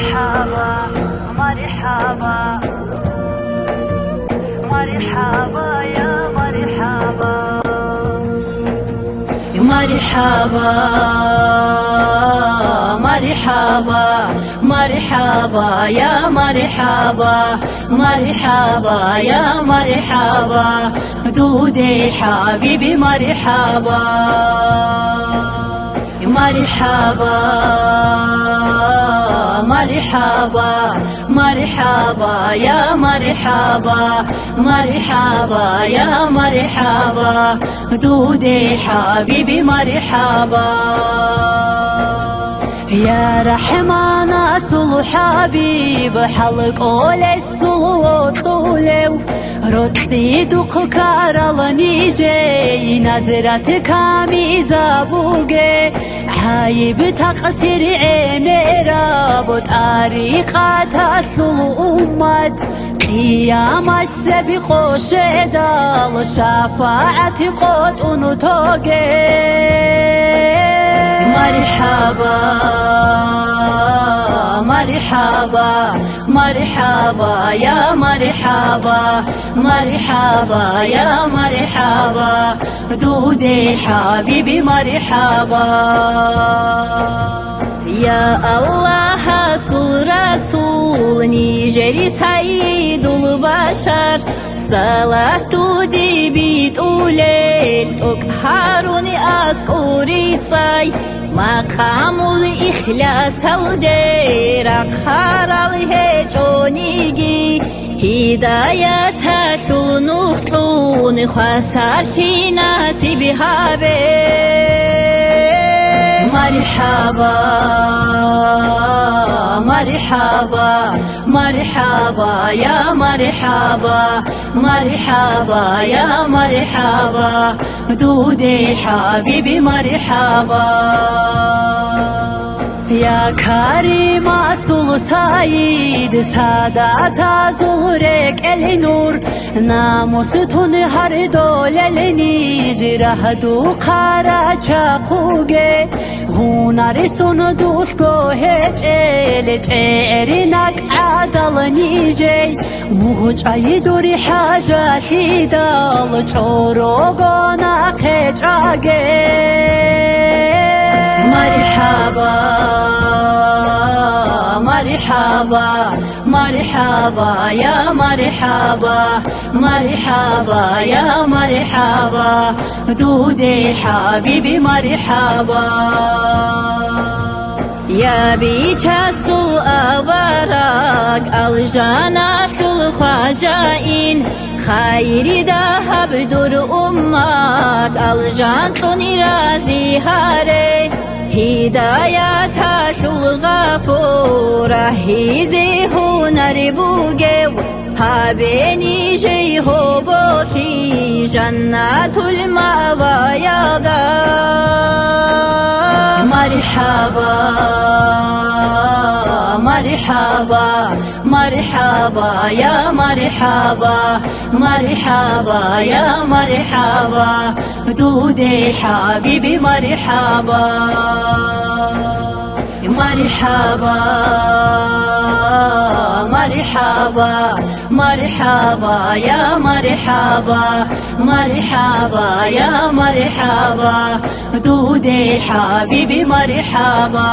مرحبا مرحبا مرحبا يا مرحبا مرحبا مرحبا مرحبا يا مرحبا مرحبا يا مرحبا دودي حبيبي مرحبا مرحبا مرحبا مرحبا يا مرحبا مرحبا يا مرحبا دودي حبيبي مرحبا يا رحمن أصل حبيب حلق أولي الصلوات طولو رتي دق كارلني جي نظرتك ميزا بوغي عايب تقصير عميرا بطريقة تسل أمد قيام السبق شدال شفاعة قد أنتوغي مرحبا مرحبا مرحبا يا مرحبا مرحبا يا مرحبا دودي حبيبي مرحبا يا الله رسول نيجري سيد البشر صلاة دي بيت أولين تقهرني أسكوري تاي مقام الإخلاص هودي رقهر الهجونيجي هداية تلون خسر في ناسي بهابي مرحبا مرحبا مرحبا يا مرحبا مرحبا يا مرحبا دودي حبيبي مرحبا يا كريم أصل سعيد سادات زهرك النور ناموستون هر دوللني جره دو قرا چاقوگه هنر سون دوشگو هچل چرینک عدل نیجی مغچای دوری حاجتی دال چوروگانا خچاگه مرحبا مرحبا مرحبا يا مرحبا مرحبا يا مرحبا دودي حبيبي مرحبا يا بيتشاسو أبارك الجنات الخجائن خير ذهب دور أمات الجنة رازي هاري هداية الغفور هيزي هنر بوغيو هابيني جي هو في جنات المأوى يادا مرحبا مرحبا مرحبا يا مرحبا مرحبا يا مرحبا دودي حبيبي مرحبا مرحبا مرحبا مرحبا يا مرحبا مرحبا يا مرحبا دودي حبيبي مرحبا